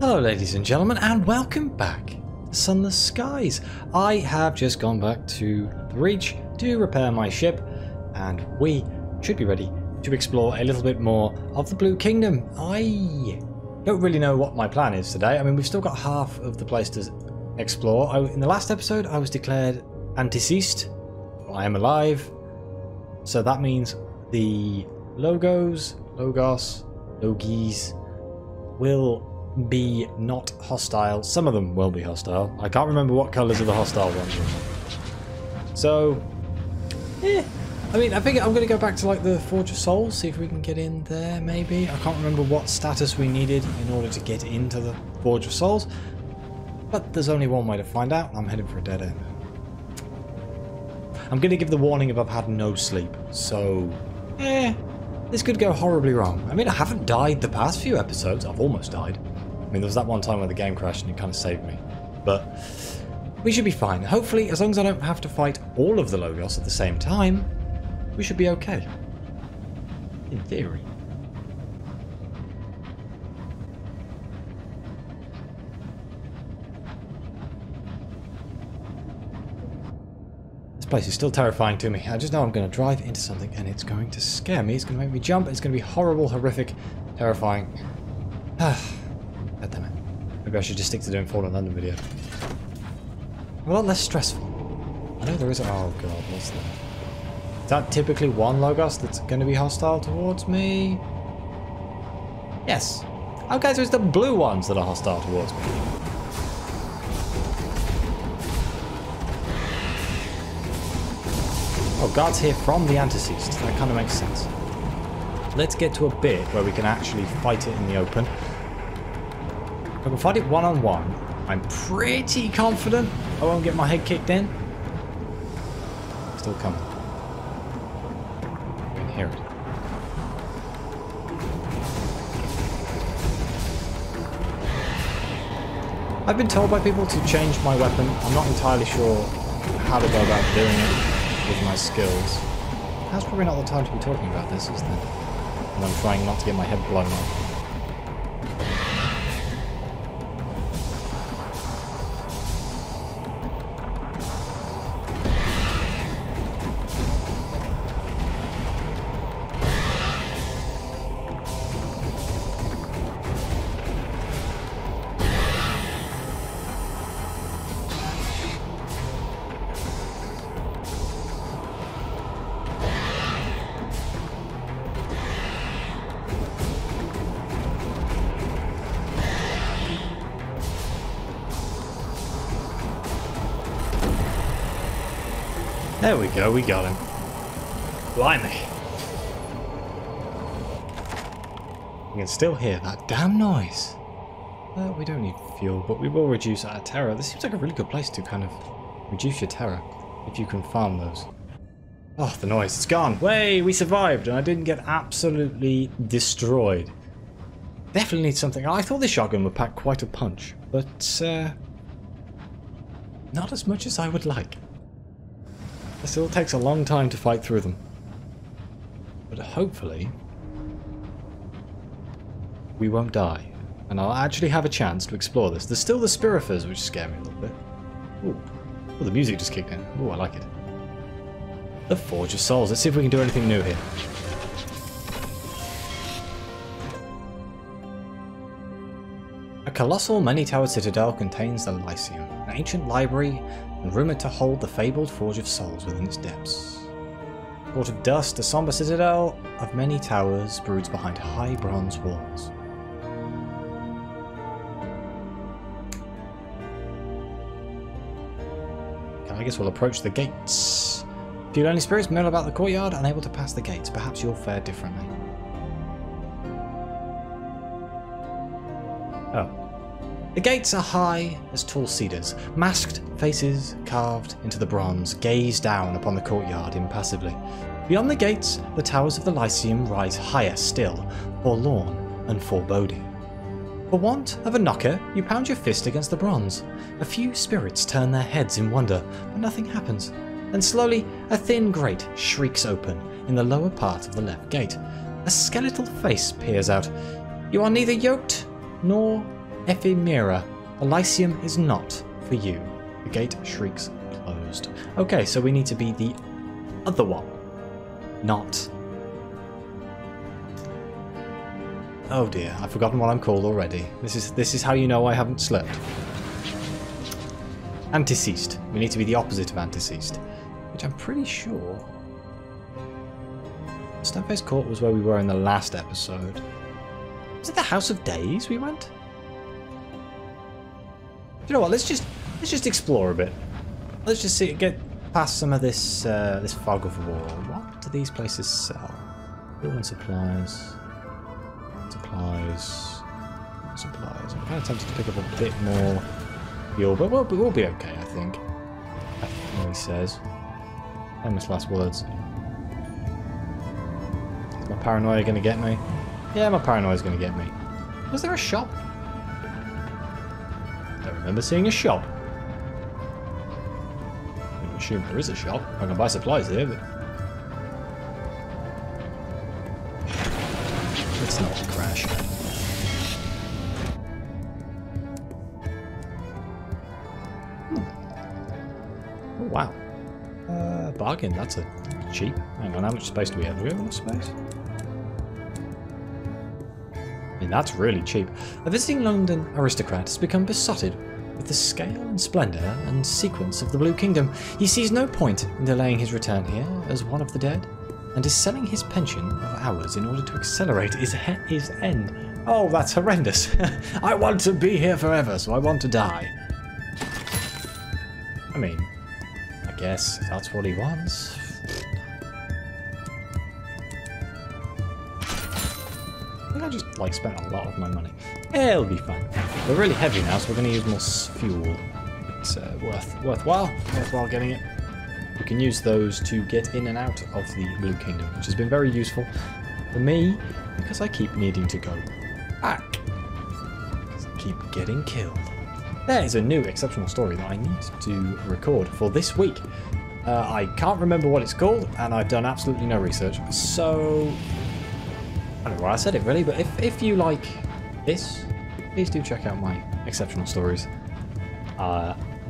Hello ladies and gentlemen, and welcome back to Sunless Skies. I have just gone back to the Reach to repair my ship, and we should be ready to explore a little bit more of the Blue Kingdom. I don't really know what my plan is today. I mean, we've still got half of the place to explore. In the last episode, I was declared undeceased. I am alive, so that means the Logis will be not hostile. Some of them will be hostile. I can't remember what colours are the hostile ones. So, I mean, I think I'm going to go back to like the Forge of Souls, see if we can get in there maybe. I can't remember what status we needed in order to get into the Forge of Souls, but there's only one way to find out, and I'm heading for a dead end. I'm going to give the warning if I've had no sleep, so this could go horribly wrong. I mean, I haven't died the past few episodes. I've almost died. I mean, there was that one time where the game crashed and it kind of saved me. But we should be fine. Hopefully, as long as I don't have to fight all of the Logos at the same time, we should be okay. In theory. This place is still terrifying to me. I just know I'm going to drive into something and it's going to scare me. It's going to make me jump. It's going to be horrible, horrific, terrifying. God damn it. Maybe I should just stick to doing Fallen London video. A lot less stressful. I know there is. Oh god, what's that? Is that typically one Logos that's going to be hostile towards me? Yes. Okay, so it's the blue ones that are hostile towards me. Oh, guards here from the Anteceased. That kind of makes sense. Let's get to a bit where we can actually fight it in the open. If I can fight it one-on-one, I'm pretty confident I won't get my head kicked in. Still coming. I can hear it. I've been told by people to change my weapon. I'm not entirely sure how to go about doing it with my skills. That's probably not the time to be talking about this, is there? And I'm trying not to get my head blown off. There we go, we got him. Blimey. You can still hear that damn noise. We don't need fuel, but we will reduce our terror. This seems like a really good place to kind of reduce your terror, if you can farm those. Oh, the noise, it's gone. Way, we survived, and I didn't get absolutely destroyed. Definitely need something. I thought this shotgun would pack quite a punch, but not as much as I would like. It still takes a long time to fight through them. But hopefully we won't die. And I'll actually have a chance to explore this. There's still the Spirifers, which scare me a little bit. Ooh. Oh, the music just kicked in. Ooh, I like it. The Forge of Souls. Let's see if we can do anything new here. A colossal many-towered citadel contains the Lyceum, an ancient library and rumoured to hold the fabled Forge of Souls within its depths. Court of Dust, a sombre citadel of many towers broods behind high bronze walls. Okay, I guess we'll approach the gates. Few lonely spirits mill about the courtyard, unable to pass the gates. Perhaps you'll fare differently. Oh. The gates are high as tall cedars. Masked faces carved into the bronze gaze down upon the courtyard impassively. Beyond the gates, the towers of the Lyceum rise higher still, forlorn and foreboding. For want of a knocker, you pound your fist against the bronze. A few spirits turn their heads in wonder, but nothing happens. Then slowly, a thin grate shrieks open in the lower part of the left gate. A skeletal face peers out. You are neither yoked nor Ephemera. Elysium is not for you. The gate shrieks closed. Okay, so we need to be the other one. Not... Oh dear, I've forgotten what I'm called already. This is how you know I haven't slept. Anteceased. We need to be the opposite of anteceased. Which I'm pretty sure... Stonefaced Court was where we were in the last episode. Was it the House of Days we went? You know what? Let's just explore a bit. Let's just get past some of this this fog of war. What do these places sell? Building supplies. Supplies. I'm kind of tempted to pick up a bit more fuel, but we'll be okay, I think. That's what he says. Famous last words. Is my paranoia going to get me? Yeah, my paranoia is going to get me. Was there a shop? I don't remember seeing a shop. I assume there is a shop. I can buy supplies there, but... Let's not crash. Oh, wow. Bargain, that's a cheap. Hang on, how much space do we have? Do we have enough space? I mean, that's really cheap. A visiting London aristocrat has become besotted with the scale and splendour and sequence of the Blue Kingdom. He sees no point in delaying his return here as one of the dead, and is selling his pension of hours in order to accelerate his end. Oh, that's horrendous. I want to be here forever, so I want to die. I mean, I guess that's what he wants. I think I just spent a lot of my money. Yeah, it'll be fine. We're really heavy now, so we're going to use more fuel. It's worthwhile getting it. We can use those to get in and out of the Blue Kingdom, which has been very useful for me because I keep needing to go back. Because I keep getting killed. There is a new exceptional story that I need to record for this week. I can't remember what it's called, and I've done absolutely no research, so I don't know why I said it really, but if you like this, please do check out my exceptional stories.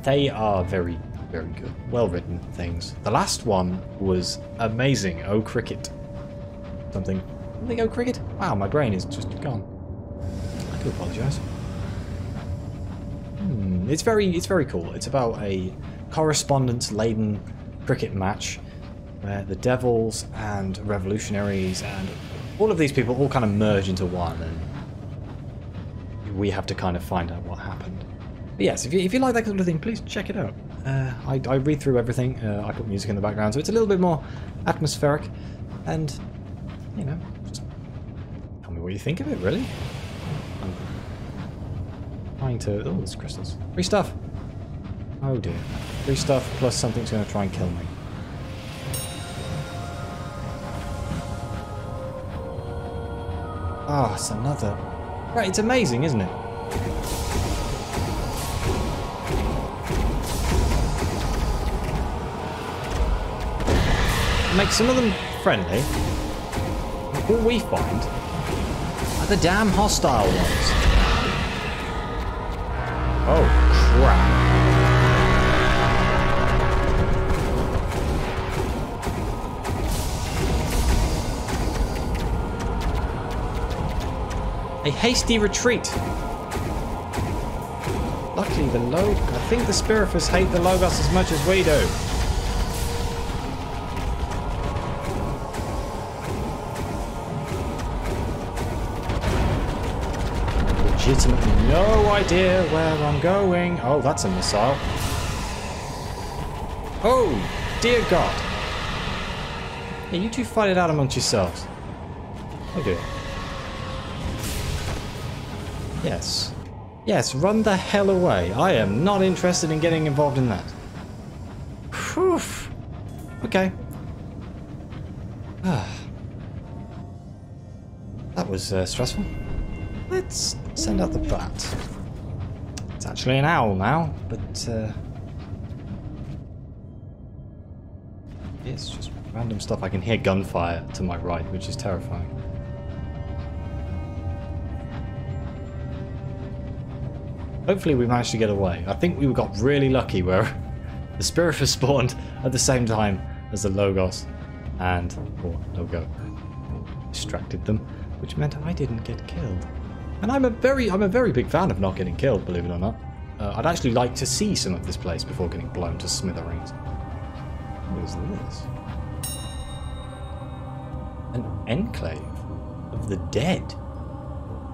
They are very, very good, well-written things. The last one was amazing. Oh, cricket. Something oh, cricket? Wow, my brain is just gone. I do apologise. It's very cool. It's about a correspondence-laden cricket match where the devils and revolutionaries and all of these people all kind of merge into one, and we have to kind of find out what happened. But yes, if you like that kind of thing, please check it out. I read through everything. I put music in the background, so it's a little bit more atmospheric, and you know, just tell me what you think of it. Really, I'm trying to. Oh, there's crystals. Free stuff. Oh dear, free stuff plus something's going to try and kill me. Ah, it's another. Right, it's amazing, isn't it? Make some of them friendly. All we find are the damn hostile ones. Oh, crap. A hasty retreat. Luckily, I think the Spirifers hate the Logos as much as we do. Legitimately no idea where I'm going. Oh, that's a missile. Oh, dear God. Hey, you two fight it out amongst yourselves. Oh dear. Yes. Yes, run the hell away. I am not interested in getting involved in that. Whew. Okay. That was stressful. Let's send out the bat. It's actually an owl now, but it's just random stuff. I can hear gunfire to my right, which is terrifying. Hopefully we managed to get away. I think we got really lucky where the spirit was spawned at the same time as the Logos and Logo distracted them, which meant I didn't get killed. And I'm a very big fan of not getting killed, believe it or not. I'd actually like to see some of this place before getting blown to smithereens. What is this? An enclave of the dead.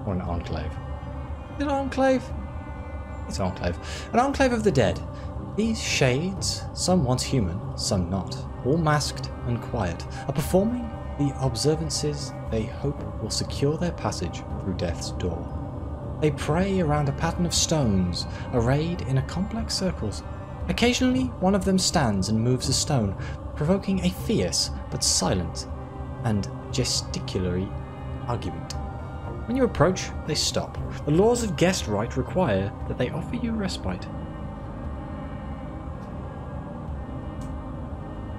Or an enclave. Is it an enclave? It's an enclave. An enclave of the dead. These shades, some once human, some not, all masked and quiet, are performing the observances they hope will secure their passage through death's door. They pray around a pattern of stones, arrayed in a complex circles. Occasionally, one of them stands and moves a stone, provoking a fierce but silent and gesticulatory argument. When you approach, they stop. The laws of guest right require that they offer you respite.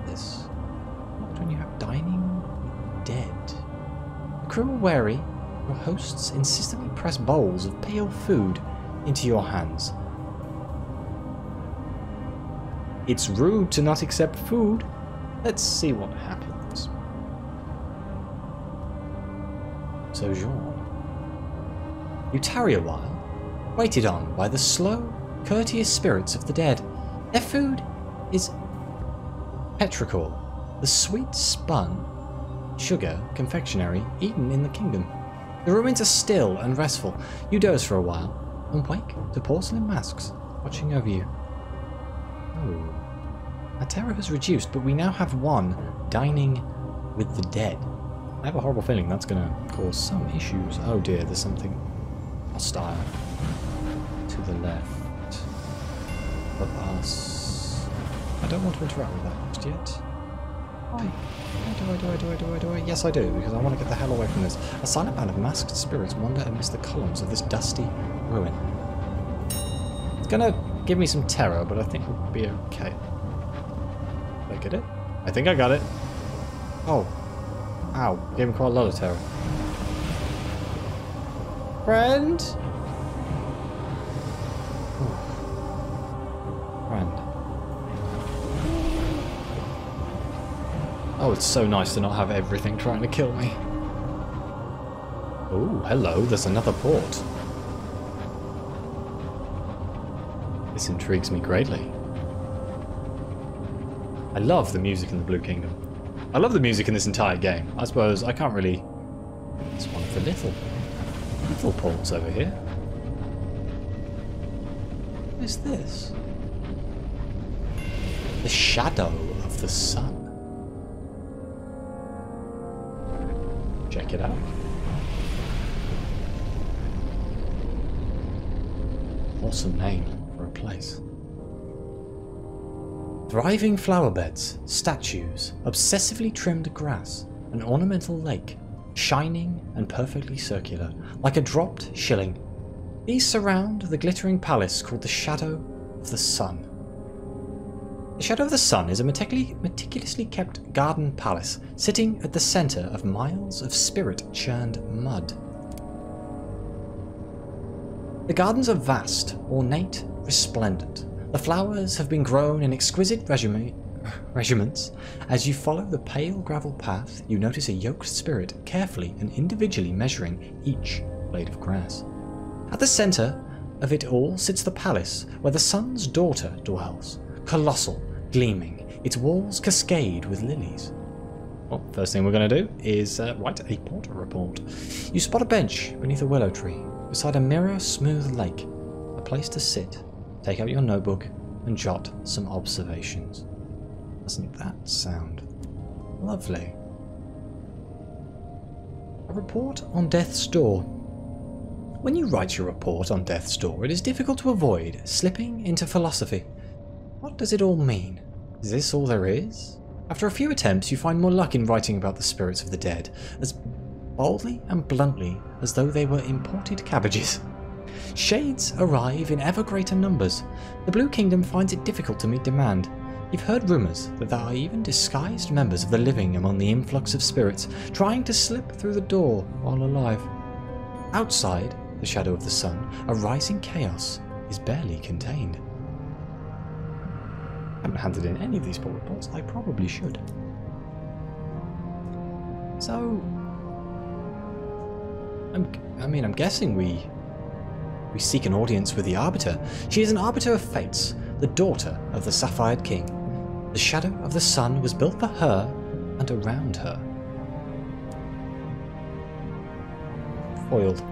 This, not when you have dining with the dead. The crew are wary. Your hosts insistently press bowls of pale food into your hands. It's rude to not accept food. Let's see what happens. Sojourn. You tarry a while, waited on by the slow, courteous spirits of the dead. Their food is petrichor, the sweet spun sugar confectionery eaten in the kingdom. The ruins are still and restful. You doze for a while and wake to porcelain masks watching over you. Oh. Our terror has reduced, but we now have one dining with the dead. I have a horrible feeling that's going to cause some issues. Oh dear, there's something hostile to the left of us. I don't want to interact with that just yet. Why? Do I? Yes, I do, because I want to get the hell away from this. A silent band of masked spirits wander amidst the columns of this dusty ruin. It's going to give me some terror, but I think we'll be okay. Did I get it? I think I got it. Oh. Ow. Gave me quite a lot of terror. Friend? Ooh. Friend. Oh, it's so nice to not have everything trying to kill me. Oh, hello, there's another port. This intrigues me greatly. I love the music in the Blue Kingdom. I love the music in this entire game. I suppose I can't really... It's one of the little ports over here. What is this? The shadow of the sun. Check it out. Awesome name for a place. Thriving flower beds, statues, obsessively trimmed grass, an ornamental lake, shining and perfectly circular, like a dropped shilling. These surround the glittering palace called the Shadow of the Sun. The Shadow of the Sun is a meticulously kept garden palace sitting at the centre of miles of spirit-churned mud. The gardens are vast, ornate, resplendent. The flowers have been grown in exquisite regiments. As you follow the pale gravel path, you notice a yoked spirit carefully and individually measuring each blade of grass. At the centre of it all sits the palace where the sun's daughter dwells, colossal, gleaming, its walls cascade with lilies. Well, first thing we're going to do is write a porter report. You spot a bench beneath a willow tree, beside a mirror-smooth lake, a place to sit. Take out your notebook and jot some observations. Doesn't that sound lovely? A report on death's door. When you write your report on death's door, it is difficult to avoid slipping into philosophy. What does it all mean? Is this all there is? After a few attempts, you find more luck in writing about the spirits of the dead, as boldly and bluntly as though they were imported cabbages. Shades arrive in ever greater numbers. The Blue Kingdom finds it difficult to meet demand. You've heard rumours that there are even disguised members of the living among the influx of spirits, trying to slip through the door while alive. Outside the Shadow of the Sun, a rising chaos is barely contained. I haven't handed in any of these poor reports. I probably should. So, I'm guessing we seek an audience with the Arbiter. She is an Arbiter of Fates, the daughter of the Sapphired King. The shadow of the sun was built for her and around her. Foiled.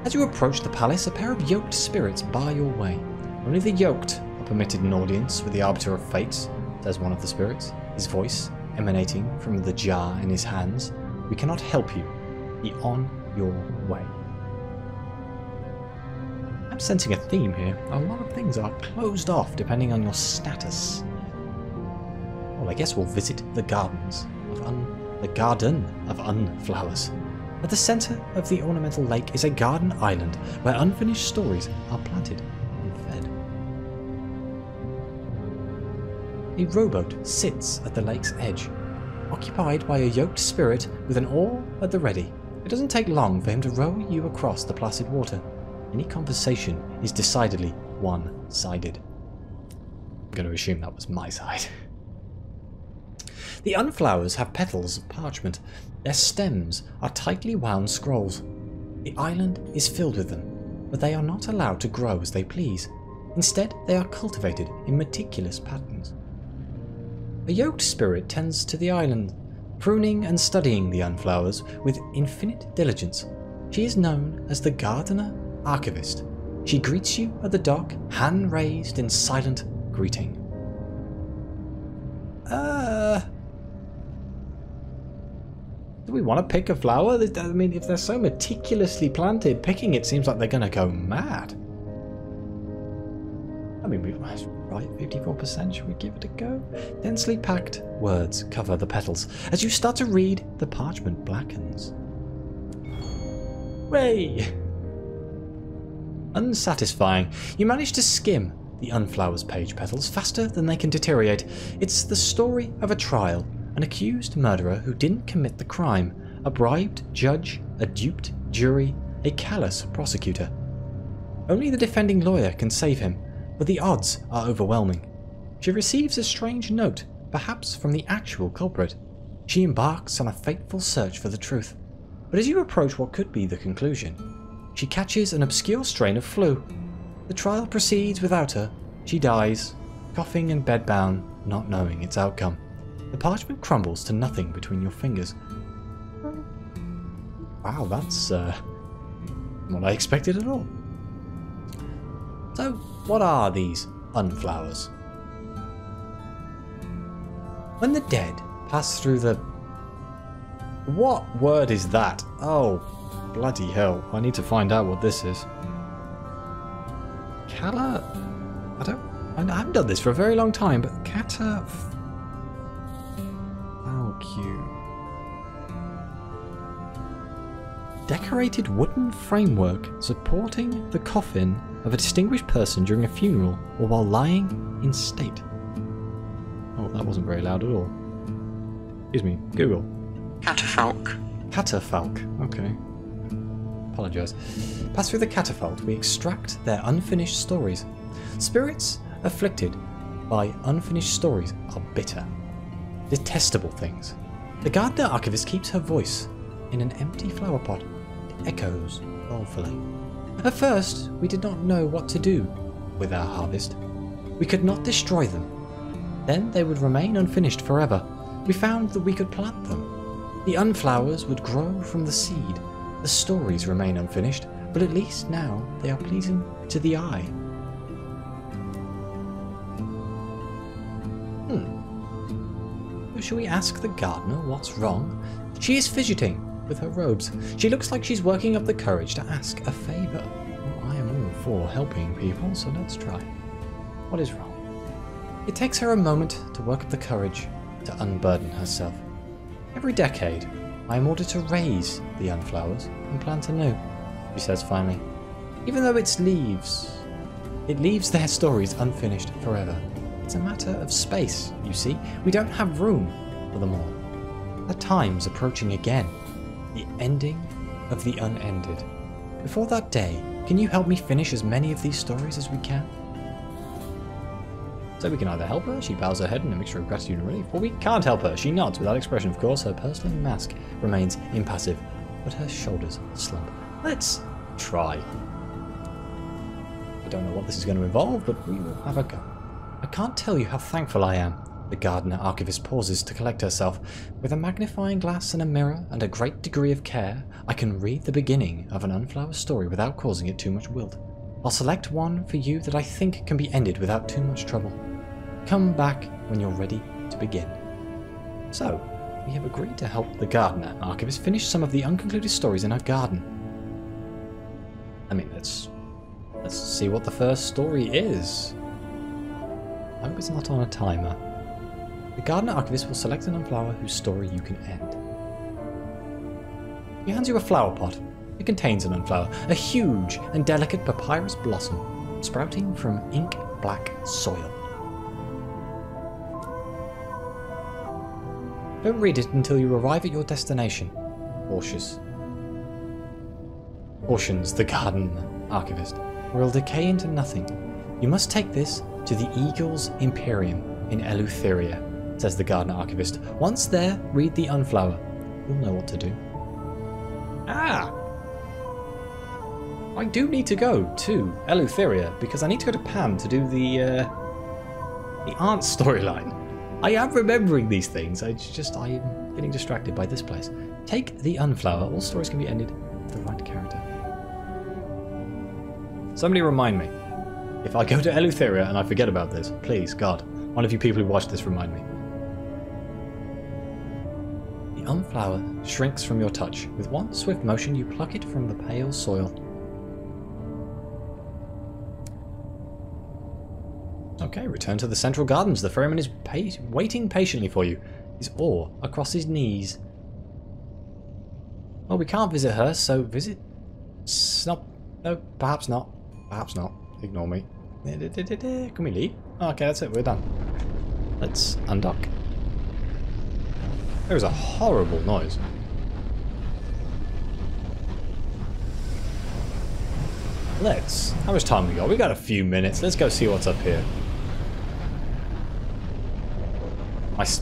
As you approach the palace, a pair of yoked spirits bar your way. Only the yoked are permitted an audience with the Arbiter of Fates, says one of the spirits, his voice emanating from the jar in his hands. We cannot help you. Be on your way. I'm sensing a theme here. A lot of things are closed off depending on your status. Well, I guess we'll visit the Garden of Unflowers. At the centre of the ornamental lake is a garden island where unfinished stories are planted and fed. A rowboat sits at the lake's edge, occupied by a yoked spirit with an oar at the ready. It doesn't take long for him to row you across the placid water. Any conversation is decidedly one-sided. I'm going to assume that was my side. The Unflowers have petals of parchment. Their stems are tightly wound scrolls. The island is filled with them, but they are not allowed to grow as they please. Instead, they are cultivated in meticulous patterns. A yoked spirit tends to the island, pruning and studying the Unflowers with infinite diligence. She is known as the Gardener-Archivist. She greets you at the dock, hand raised in silent greeting. Do we want to pick a flower? I mean, if they're so meticulously planted, picking it seems like they're going to go mad. I mean, right, 54%, should we give it a go? Densely packed words cover the petals. As you start to read, the parchment blackens. Hooray! Unsatisfying. You manage to skim the Unflowers page petals faster than they can deteriorate. It's the story of a trial. An accused murderer who didn't commit the crime, a bribed judge, a duped jury, a callous prosecutor. Only the defending lawyer can save him, but the odds are overwhelming. She receives a strange note, perhaps from the actual culprit. She embarks on a fateful search for the truth. But as you approach what could be the conclusion, she catches an obscure strain of flu. The trial proceeds without her. She dies, coughing and bedbound, not knowing its outcome. The parchment crumbles to nothing between your fingers. Wow, that's what I expected at all. So, what are these Unflowers? When the dead pass through the... What word is that? Oh, bloody hell. I need to find out what this is. I haven't done this for a very long time, but Catafalque. Decorated wooden framework supporting the coffin of a distinguished person during a funeral or while lying in state. Oh, that wasn't very loud at all. Excuse me, Google. Catafalque. Catafalque, okay. Apologise. Pass through the catafalque, we extract their unfinished stories. Spirits afflicted by unfinished stories are bitter, detestable things. The Gardener-Archivist keeps her voice in an empty flower pot. It echoes dolefully. At first, we did not know what to do with our harvest. We could not destroy them. Then they would remain unfinished forever. We found that we could plant them. The Unflowers would grow from the seed. The stories remain unfinished, but at least now they are pleasing to the eye. Shall we ask the gardener what's wrong? She is fidgeting with her robes. She looks like she's working up the courage to ask a favour. Well, I am all for helping people, so let's try. What is wrong? It takes her a moment to work up the courage to unburden herself. Every decade, I am ordered to raise the Unflowers and plant anew, she says finally. Even though it leaves their stories unfinished forever. It's a matter of space, you see. We don't have room for them all. That time's approaching again. The ending of the unended. Before that day, Can you help me finish as many of these stories as we can? So we can either help her, she bows her head in a mixture of gratitude and relief, or we can't help her, she nods without expression. Of course, her porcelain mask remains impassive, but her shoulders slump. Let's try. I don't know what this is going to involve, but we will have a go. I can't tell you how thankful I am. The Gardener-Archivist pauses to collect herself. With a magnifying glass and a mirror and a great degree of care, I can read the beginning of an Unflower story without causing it too much wilt. I'll select one for you that I think can be ended without too much trouble. Come back when you're ready to begin. So, we have agreed to help the Gardener-Archivist finish some of the unconcluded stories in her garden. I mean, let's see what the first story is. I hope it's not on a timer. The Gardener-Archivist will select an Unflower whose story you can end. He hands you a flower pot. It contains an Unflower, a huge and delicate papyrus blossom, sprouting from ink-black soil. Don't read it until you arrive at your destination. Cautions the Gardener-Archivist, or it'll decay into nothing. You must take this to the Eagle's Imperium in Eleutheria, says the Gardener-Archivist. Once there, read the Unflower. You'll know what to do. Ah! I do need to go to Eleutheria because I need to go to Pam to do the aunt storyline. I am remembering these things. I am getting distracted by this place. Take the Unflower. All stories can be ended with the right character. Somebody remind me. If I go to Eleutheria and I forget about this, please, God, one of you people who watch this, remind me. The Unflower shrinks from your touch. With one swift motion, you pluck it from the pale soil. Okay, return to the central gardens. The ferryman is waiting patiently for you, his oar across his knees. Well, we can't visit her, so visit... No, perhaps not. Perhaps not. Ignore me. Can we leave? Okay, that's it. We're done. Let's undock. There was a horrible noise. Let's... How much time we got? We got a few minutes. Let's go see what's up here.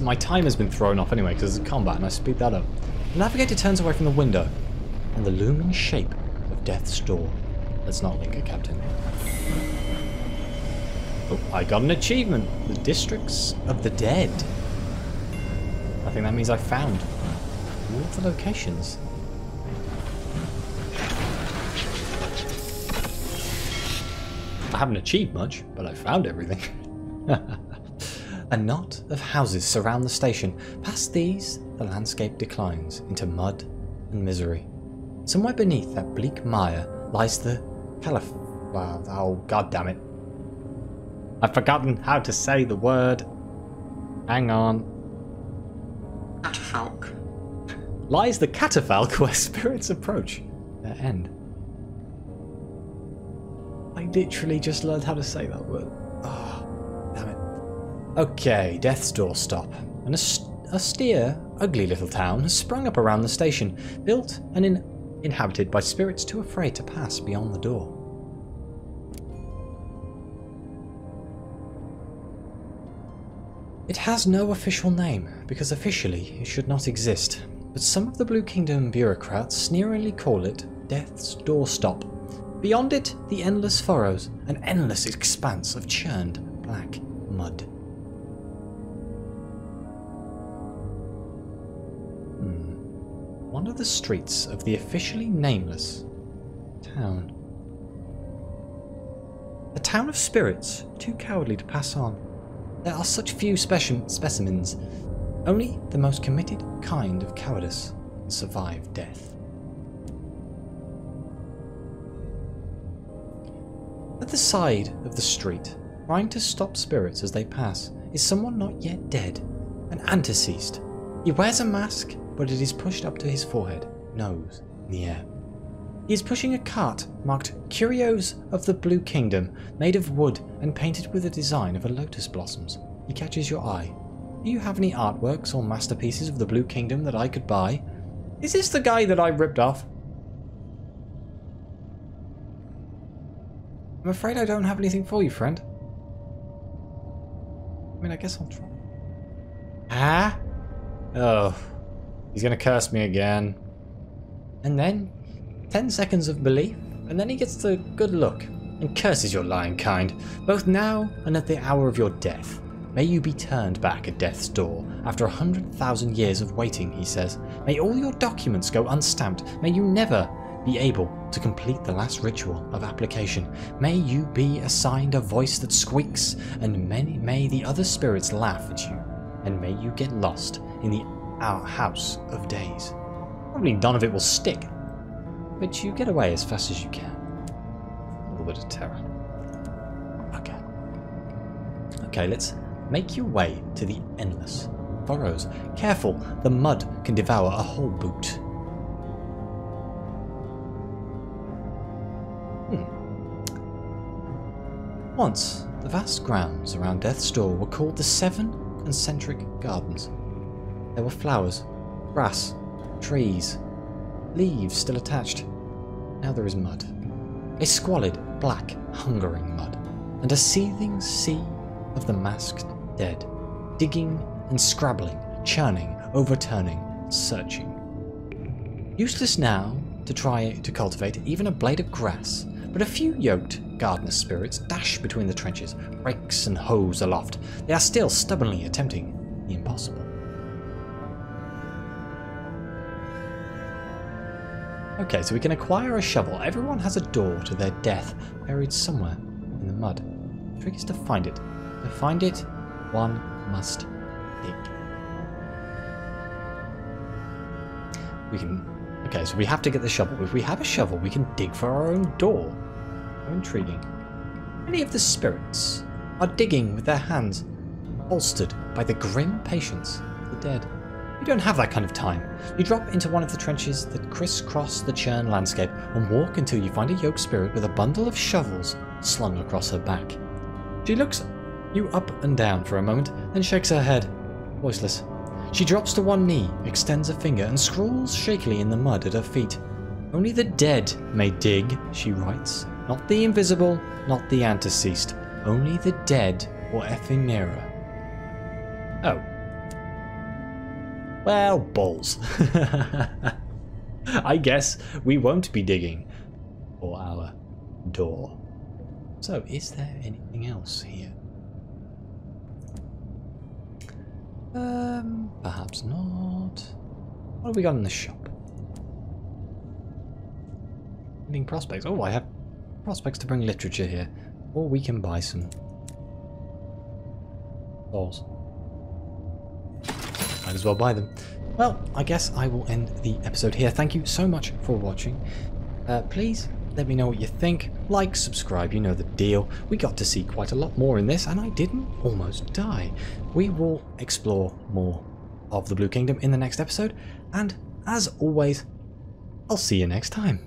My time has been thrown off anyway because it's combat and I speed that up. The navigator turns away from the window and the looming shape of Death's Door. Let's not linger, Captain. Oh, I got an achievement. The Districts of the Dead. I think that means I found all of the locations. I haven't achieved much, but I found everything. A knot of houses surround the station. Past these, the landscape declines into mud and misery. Somewhere beneath that bleak mire lies the Catafalque. Oh, god damn it. I've forgotten how to say the word. Hang on. Catafalque. Lies the Catafalque where spirits approach their end. I literally just learned how to say that word. Oh, damn it. Okay, Death's Doorstop. An austere, ugly little town has sprung up around the station, built and inhabited by spirits too afraid to pass beyond the door. It has no official name, because officially it should not exist, but some of the Blue Kingdom bureaucrats sneeringly call it Death's Doorstop. Beyond it, the Endless Furrows, an endless expanse of churned black mud. One of the streets of the officially nameless town. A town of spirits, too cowardly to pass on. There are such few specimens. Only the most committed kind of cowardice can survive death. At the side of the street, trying to stop spirits as they pass, is someone not yet dead, an antecedent. He wears a mask, but it is pushed up to his forehead, nose in the air. He is pushing a cart marked Curios of the Blue Kingdom, made of wood and painted with a design of a lotus blossoms. He catches your eye. Do you have any artworks or masterpieces of the Blue Kingdom that I could buy? Is this the guy that I ripped off? I'm afraid I don't have anything for you, friend. I mean, I guess I'll try. Ah? Oh. He's gonna curse me again. And then, 10 seconds of belief, and then he gets the good look, and curses your lying kind, both now and at the hour of your death. May you be turned back at death's door, after 100,000 years of waiting, he says. May all your documents go unstamped, may you never be able to complete the last ritual of application. May you be assigned a voice that squeaks, and may the other spirits laugh at you, and may you get lost in the house of days. Probably none of it will stick, but you get away as fast as you can. A little bit of terror. Okay. Okay, let's make your way to the Endless Furrows. Careful, the mud can devour a whole boot. Once, the vast grounds around Death's Door were called the 7 Concentric Gardens. There were flowers, grass, trees, leaves still attached. Now there is mud. A squalid, black, hungering mud, and a seething sea of the masked dead, digging and scrabbling, churning, overturning, searching. Useless now to try to cultivate even a blade of grass, but a few yoked gardener spirits dash between the trenches, rakes and hoes aloft. They are still stubbornly attempting the impossible. Okay, so we can acquire a shovel. Everyone has a door to their death buried somewhere in the mud. The trick is to find it. To find it, one must dig. We can... Okay, so we have to get the shovel. If we have a shovel, we can dig for our own door. How intriguing. Many of the spirits are digging with their hands, bolstered by the grim patience of the dead. You don't have that kind of time. You drop into one of the trenches that crisscross the churn landscape and walk until you find a yoked spirit with a bundle of shovels slung across her back. She looks you up and down for a moment, then shakes her head, voiceless. She drops to one knee, extends a finger, and scrawls shakily in the mud at her feet. Only the dead may dig, she writes. Not the invisible, not the anteceased. Only the dead or ephemera. Oh. Well, balls. I guess we won't be digging for our door. So, is there anything else here? Perhaps not. What have we got in the shop? Ending prospects. Oh, I have prospects to bring literature here. Or we can buy some balls. Might as well buy them. Well, I guess I will end the episode here. Thank you so much for watching. Please let me know what you think. Like, subscribe, you know the deal. We got to see quite a lot more in this, and I didn't almost die. We will explore more of the Blue Kingdom in the next episode, and as always, I'll see you next time.